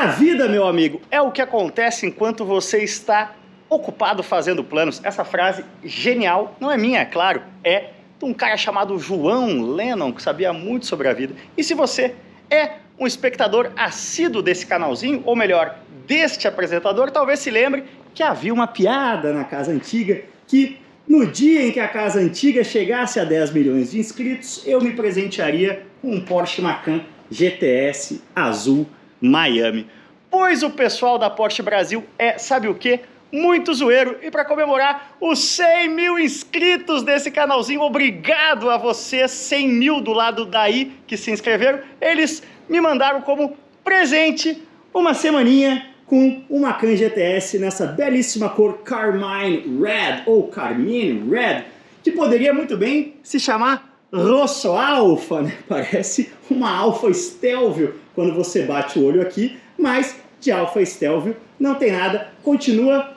A vida, meu amigo, é o que acontece enquanto você está ocupado fazendo planos. Essa frase genial não é minha, é claro, é de um cara chamado João Lennon, que sabia muito sobre a vida. E se você é um espectador assíduo desse canalzinho, ou melhor, deste apresentador, talvez se lembre que havia uma piada na Casa Antiga que no dia em que a Casa Antiga chegasse a 10 milhões de inscritos, eu me presentearia com um Porsche Macan GTS azul Miami. Pois o pessoal da Porsche Brasil é, sabe o quê? Muito zoeiro. E para comemorar os 100 mil inscritos desse canalzinho, obrigado a vocês, 100 mil do lado daí que se inscreveram, eles me mandaram como presente uma semaninha com o Macan GTS nessa belíssima cor Carmine Red, ou Carmine Red, que poderia muito bem se chamar Rosso Alfa, né? Parece uma Alfa Stelvio quando você bate o olho aqui, mas de Alfa Stelvio não tem nada, continua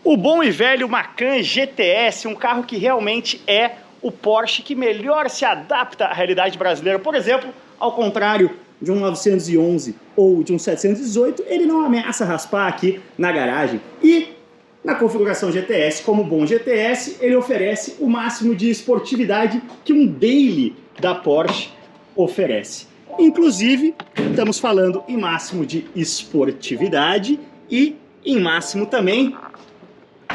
o bom e velho Macan GTS, um carro que realmente é o Porsche que melhor se adapta à realidade brasileira. Por exemplo, ao contrário de um 911 ou de um 718, ele não ameaça raspar aqui na garagem. E na configuração GTS, como bom GTS, ele oferece o máximo de esportividade que um Daily da Porsche oferece. Inclusive, estamos falando em máximo de esportividade e em máximo também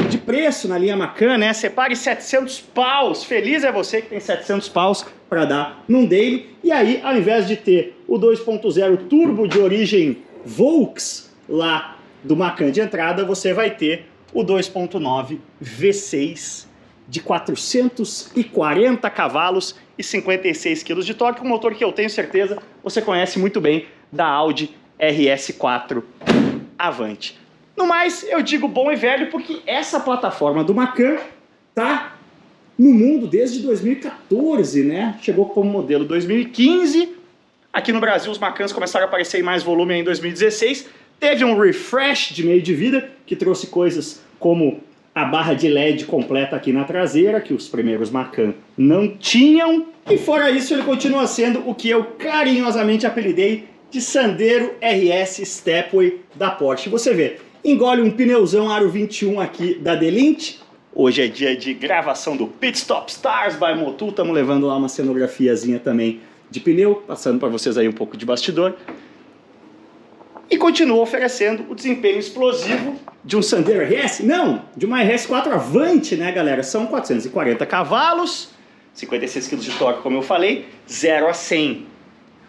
de preço na linha Macan, né? Separe 700 paus, feliz é você que tem 700 paus para dar num Daily. E aí, ao invés de ter o 2.0 turbo de origem Volks lá do Macan de entrada, você vai ter o 2.9 V6 de 440 cavalos e 56 kg de torque, um motor que eu tenho certeza você conhece muito bem da Audi RS4 Avante. No mais, eu digo bom e velho porque essa plataforma do Macan tá no mundo desde 2014, né? Chegou como modelo 2015. Aqui no Brasil os Macans começaram a aparecer em mais volume em 2016. Teve um refresh de meio de vida que trouxe coisas como a barra de LED completa aqui na traseira, que os primeiros Macan não tinham. E fora isso, ele continua sendo o que eu carinhosamente apelidei de Sandero RS Stepway da Porsche. Você vê, engole um pneuzão aro 21 aqui da Delinte. Hoje é dia de gravação do Pit Stop Stars by Motul. Estamos levando lá uma cenografiazinha também de pneu, passando para vocês aí um pouco de bastidor. E continua oferecendo o desempenho explosivo de um Sandero RS? Não, de uma RS4 Avante, né, galera? São 440 cavalos, 56 kg de torque, como eu falei, 0 a 100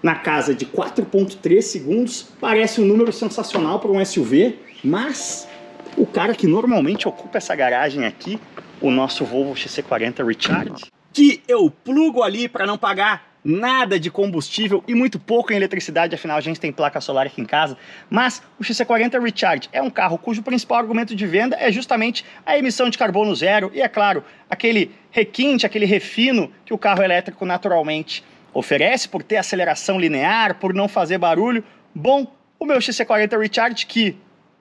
na casa de 4.3 segundos. Parece um número sensacional para um SUV, mas o cara que normalmente ocupa essa garagem aqui, o nosso Volvo XC40 Recharge, que eu plugo ali para não pagar nada de combustível e muito pouco em eletricidade, afinal a gente tem placa solar aqui em casa, mas o XC40 Recharge é um carro cujo principal argumento de venda é justamente a emissão de carbono zero e, é claro, aquele requinte, aquele refino que o carro elétrico naturalmente oferece por ter aceleração linear, por não fazer barulho. Bom, o meu XC40 Recharge, que,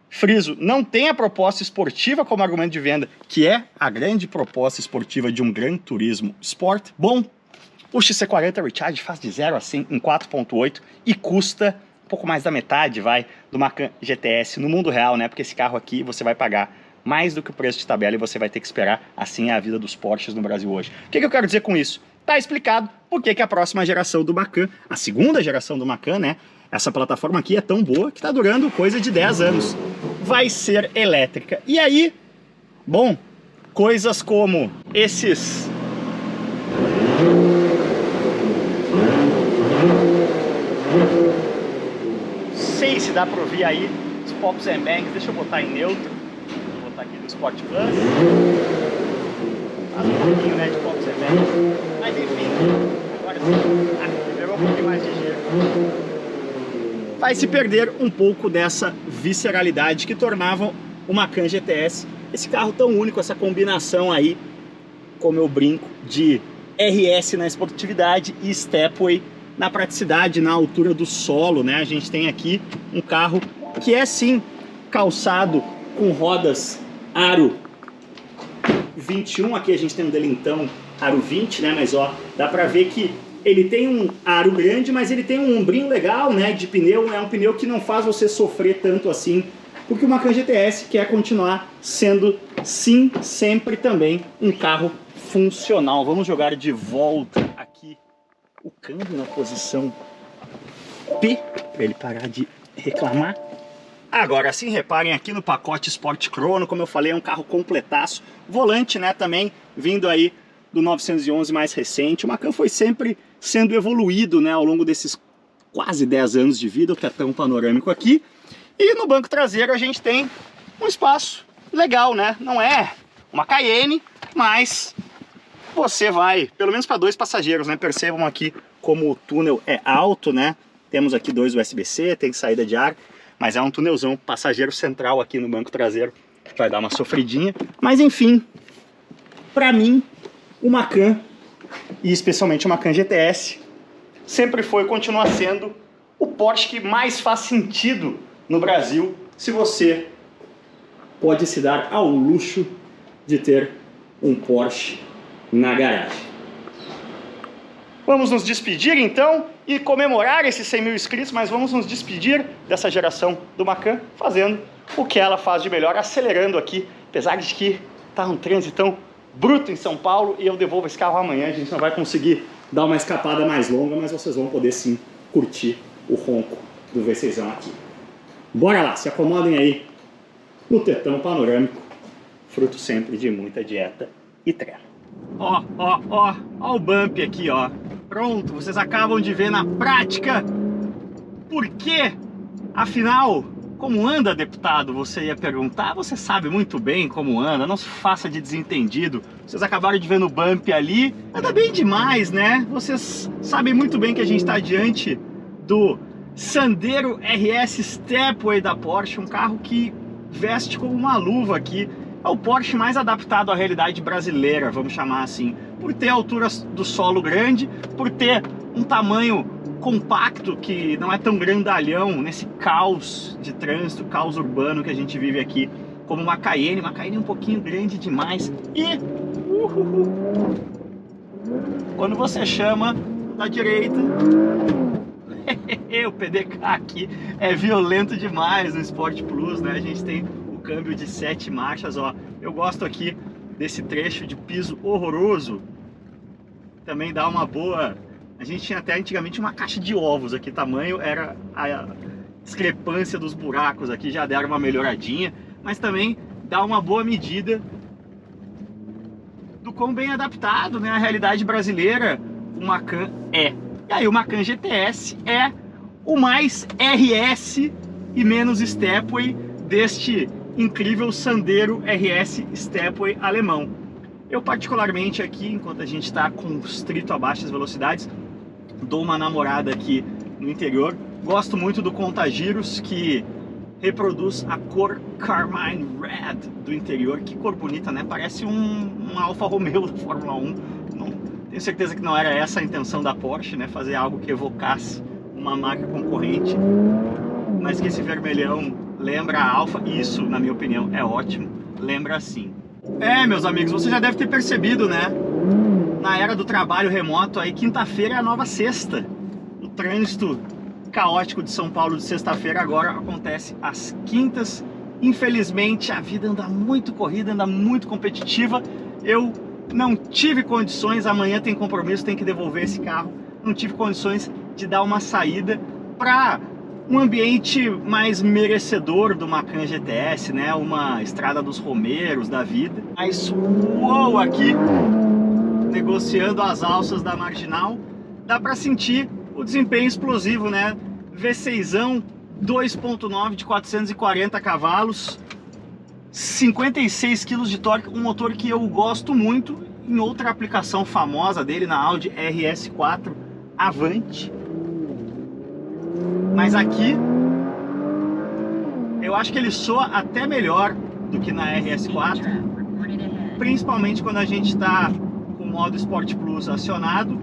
friso, não tem a proposta esportiva como argumento de venda, que é a grande proposta esportiva de um Gran Turismo Sport, bom, o XC40 Recharge faz de 0 a 100 em 4.8 e custa um pouco mais da metade, do Macan GTS no mundo real, né? Porque esse carro aqui você vai pagar mais do que o preço de tabela e você vai ter que esperar. Assim é a vida dos Porsches no Brasil hoje. O que eu quero dizer com isso? Tá explicado por que a próxima geração do Macan, a segunda geração do Macan, né? Essa plataforma aqui é tão boa que tá durando coisa de 10 anos. Vai ser elétrica. E aí, bom, coisas como esses... sei se dá para ouvir aí os pops and bangs. Deixa eu botar em neutro. Vou botar aqui no Sport Plus. Faz um pouquinho, né, de pops and bangs. Mas enfim, agora sim, liberou um pouquinho mais de giro. Vai se perder um pouco dessa visceralidade que tornava o Macan GTS esse carro tão único, essa combinação aí, como eu brinco, de RS na esportividade e Stepway na praticidade, na altura do solo, né? A gente tem aqui um carro que é sim calçado com rodas aro 21, aqui a gente tem um delintão aro 20, né? Mas ó, dá pra ver que ele tem um aro grande, mas ele tem um ombrinho legal, né, de pneu. É um pneu que não faz você sofrer tanto assim, porque o Macan GTS quer continuar sendo, sim, sempre também um carro funcional. Vamos jogar de volta aqui o câmbio na posição P, para ele parar de reclamar. Agora sim, reparem aqui no pacote Sport Chrono, como eu falei, é um carro completaço. Volante, né, também vindo aí do 911 mais recente. O Macan foi sempre sendo evoluído, né, ao longo desses quase 10 anos de vida, o tetão panorâmico aqui. E no banco traseiro a gente tem um espaço legal, né? Não é uma Cayenne, mas você vai, pelo menos para 2 passageiros, né? Percebam aqui como o túnel é alto, né? Temos aqui 2 USB-C, tem saída de ar, mas é um túnelzão passageiro central aqui no banco traseiro, que vai dar uma sofridinha. Mas enfim, para mim, o Macan, e especialmente o Macan GTS, sempre foi e continua sendo o Porsche que mais faz sentido no Brasil, se você pode se dar ao luxo de ter um Porsche na garagem. Vamos nos despedir então e comemorar esses 100 mil inscritos, mas vamos nos despedir dessa geração do Macan fazendo o que ela faz de melhor, acelerando aqui, apesar de que tá um trânsito bruto em São Paulo e eu devolvo esse carro amanhã. A gente não vai conseguir dar uma escapada mais longa, mas vocês vão poder sim curtir o ronco do V6 aqui. Bora lá, se acomodem aí no tetão panorâmico, fruto sempre de muita dieta e treino. Ó o bump aqui, ó. Pronto, vocês acabam de ver na prática por quê? Afinal, como anda, deputado? Você ia perguntar, você sabe muito bem como anda, não se faça de desentendido. Vocês acabaram de ver no bump ali, anda bem demais, né? Vocês sabem muito bem que a gente está diante do Sandero RS Stepway da Porsche, um carro que veste como uma luva aqui. É o Porsche mais adaptado à realidade brasileira, vamos chamar assim, por ter a altura do solo grande, por ter um tamanho compacto que não é tão grandalhão nesse caos de trânsito, caos urbano que a gente vive aqui, como uma Cayenne um pouquinho grande demais. E quando você chama da direita, o PDK aqui é violento demais no Sport Plus, né? A gente tem o câmbio de 7 marchas, ó. Eu gosto aqui desse trecho de piso horroroso. Também dá uma boa... A gente tinha até antigamente uma caixa de ovos aqui, tamanho era a discrepância dos buracos aqui, já deram uma melhoradinha, mas também dá uma boa medida do quão bem adaptado, né, à realidade brasileira o Macan é. E aí o Macan GTS é o mais RS e menos Stepway deste incrível Sandero RS Stepway alemão. Eu particularmente aqui, enquanto a gente está constrito a baixas velocidades, dou uma namorada aqui no interior. Gosto muito do contagiros que reproduz a cor Carmine Red do interior. Que cor bonita, né? Parece um Alfa Romeo da Fórmula 1. Não, tenho certeza que não era essa a intenção da Porsche, né? Fazer algo que evocasse uma marca concorrente, mas que esse vermelhão lembra a Alfa, e isso, na minha opinião, é ótimo. Lembra sim. Meus amigos, você já deve ter percebido, né? Na era do trabalho remoto, aí quinta-feira é a nova sexta. O trânsito caótico de São Paulo de sexta-feira agora acontece às quintas. Infelizmente, a vida anda muito corrida, anda muito competitiva. Eu não tive condições, amanhã tem compromisso, tem que devolver esse carro. Não tive condições de dar uma saída para um ambiente mais merecedor do Macan GTS, né? Uma estrada dos Romeiros da vida. Mas uou, aqui, negociando as alças da Marginal, dá para sentir o desempenho explosivo, né? V6ão 2.9 de 440 cavalos, 56 kg de torque, um motor que eu gosto muito em outra aplicação famosa dele, na Audi RS4 Avante. Mas aqui eu acho que ele soa até melhor do que na RS4, principalmente quando a gente está com o modo Sport Plus acionado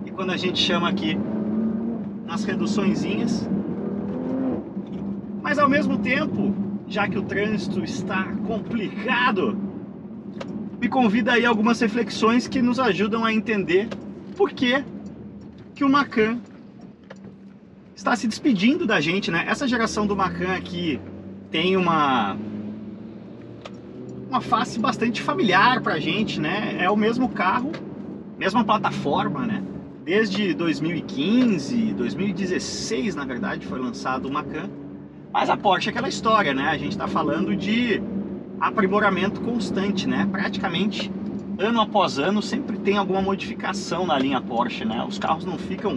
e quando a gente chama aqui nas reduçõezinhas. Mas ao mesmo tempo, já que o trânsito está complicado, me convida aí algumas reflexões que nos ajudam a entender por que que o Macan está se despedindo da gente, né? Essa geração do Macan aqui tem uma face bastante familiar pra gente, né? É o mesmo carro, mesma plataforma, né? Desde 2015, 2016, na verdade, foi lançado o Macan. Mas a Porsche é aquela história, né? A gente está falando de aprimoramento constante, né? Praticamente ano após ano sempre tem alguma modificação na linha Porsche, né? Os carros não ficam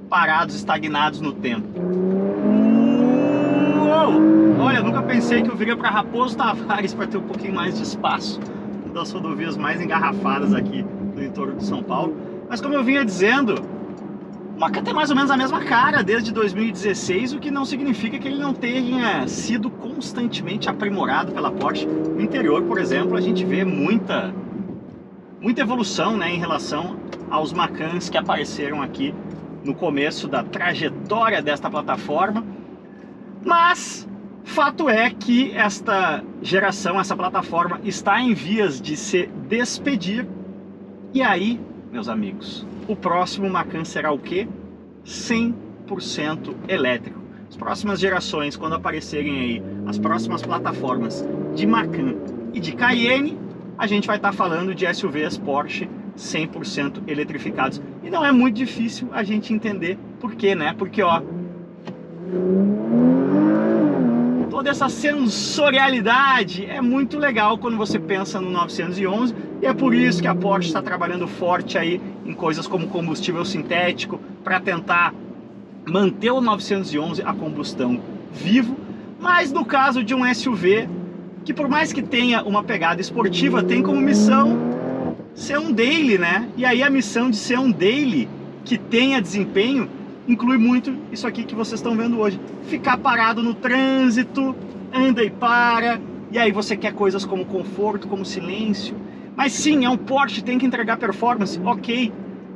parados, estagnados no tempo. Uou! Olha, nunca pensei que eu viria para Raposo Tavares para ter um pouquinho mais de espaço, uma das rodovias mais engarrafadas aqui do entorno de São Paulo. Mas como eu vinha dizendo, o Macan tem mais ou menos a mesma cara desde 2016, o que não significa que ele não tenha sido constantemente aprimorado pela Porsche. No interior, por exemplo, a gente vê muita evolução, né, em relação aos Macans que apareceram aqui no começo da trajetória desta plataforma. Mas fato é que esta geração, essa plataforma está em vias de se despedir. E aí, meus amigos, o próximo Macan será o quê? 100% elétrico. As próximas gerações, quando aparecerem aí as próximas plataformas de Macan e de Cayenne, a gente vai estar falando de SUVs Porsche 100% eletrificados. E não é muito difícil a gente entender por quê, né? Porque, ó, toda essa sensorialidade é muito legal quando você pensa no 911, e é por isso que a Porsche está trabalhando forte aí em coisas como combustível sintético, para tentar manter o 911 a combustão vivo. Mas no caso de um SUV, que por mais que tenha uma pegada esportiva, tem como missão ser um daily, né? E aí a missão de ser um daily que tenha desempenho inclui muito isso aqui que vocês estão vendo hoje. Ficar parado no trânsito, anda e para, e aí você quer coisas como conforto, como silêncio. Mas sim, é um Porsche, tem que entregar performance, ok.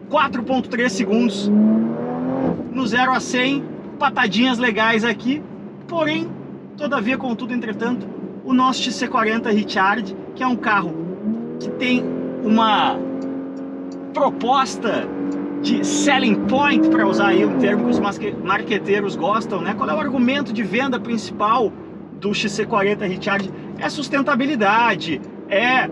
4.3 segundos no 0 a 100, patadinhas legais aqui. Porém, todavia, contudo, entretanto, o nosso XC40 Recharge, que é um carro que tem uma proposta de selling point, para usar aí um termo que os marqueteiros gostam, né? Qual é o argumento de venda principal do XC40 Recharge? É sustentabilidade, é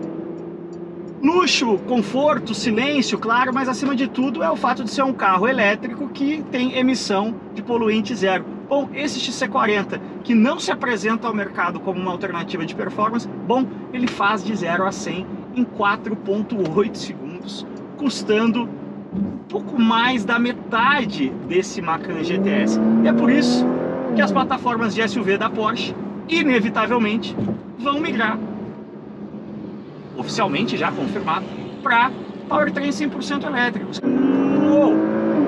luxo, conforto, silêncio, claro, mas acima de tudo é o fato de ser um carro elétrico que tem emissão de poluente zero. Bom, esse XC40, que não se apresenta ao mercado como uma alternativa de performance, bom, ele faz de 0 a 100 em 4.8 segundos, custando um pouco mais da metade desse Macan GTS. E é por isso que as plataformas de SUV da Porsche, inevitavelmente, vão migrar, oficialmente já confirmado, para powertrain 100% elétricos. Uou!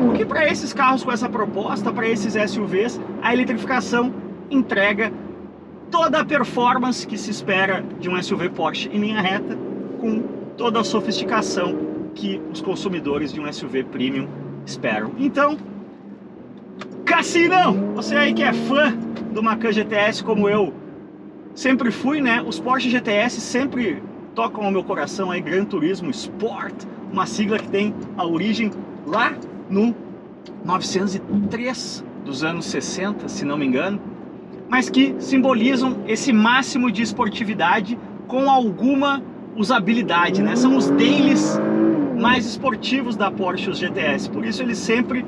Porque para esses carros com essa proposta, para esses SUVs, a eletrificação entrega toda a performance que se espera de um SUV Porsche em linha reta, com toda a sofisticação que os consumidores de um SUV premium esperam. Então, Cassinão, você aí que é fã do Macan GTS como eu sempre fui, né? Os Porsche GTS sempre tocam ao meu coração aí, Gran Turismo Sport, uma sigla que tem a origem lá no 903 dos anos 60, se não me engano, mas que simbolizam esse máximo de esportividade com alguma usabilidade, né? São os dailies mais esportivos da Porsche, os GTS. Por isso eles sempre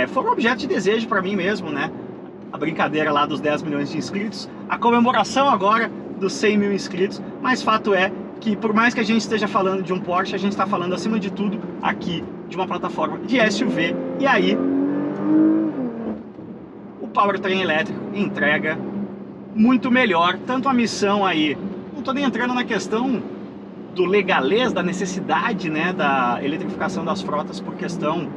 foram objeto de desejo para mim mesmo, né? A brincadeira lá dos 10 milhões de inscritos, a comemoração agora dos 100 mil inscritos, mas fato é que por mais que a gente esteja falando de um Porsche, a gente está falando acima de tudo aqui de uma plataforma de SUV, e aí o powertrain elétrico entrega muito melhor, tanto a missão aí, não estou nem entrando na questão do legalês, da necessidade, né, da eletrificação das frotas por questão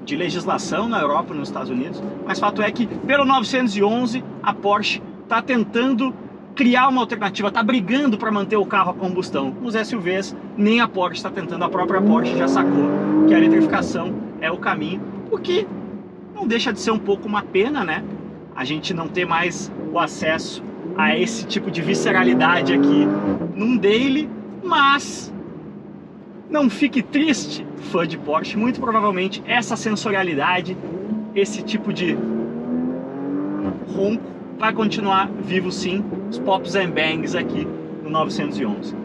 de legislação na Europa e nos Estados Unidos, mas fato é que pelo 911 a Porsche está tentando criar uma alternativa, está brigando para manter o carro a combustão. Nos SUVs, nem a Porsche está tentando, a própria Porsche já sacou que a eletrificação é o caminho, o que não deixa de ser um pouco uma pena, né? A gente não ter mais o acesso a esse tipo de visceralidade aqui num daily, mas Não fique triste, fã de Porsche, muito provavelmente essa sensorialidade, esse tipo de ronco vai continuar vivo sim, os pops and bangs aqui no 911.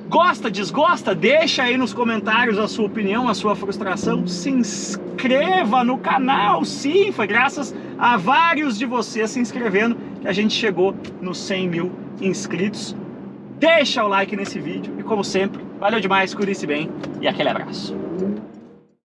Gosta, desgosta? Deixa aí nos comentários a sua opinião, a sua frustração. Se inscreva no canal, sim, foi graças a vários de vocês se inscrevendo que a gente chegou nos 100 mil inscritos. Deixa o like nesse vídeo e como sempre, valeu demais, cuide-se bem e aquele abraço.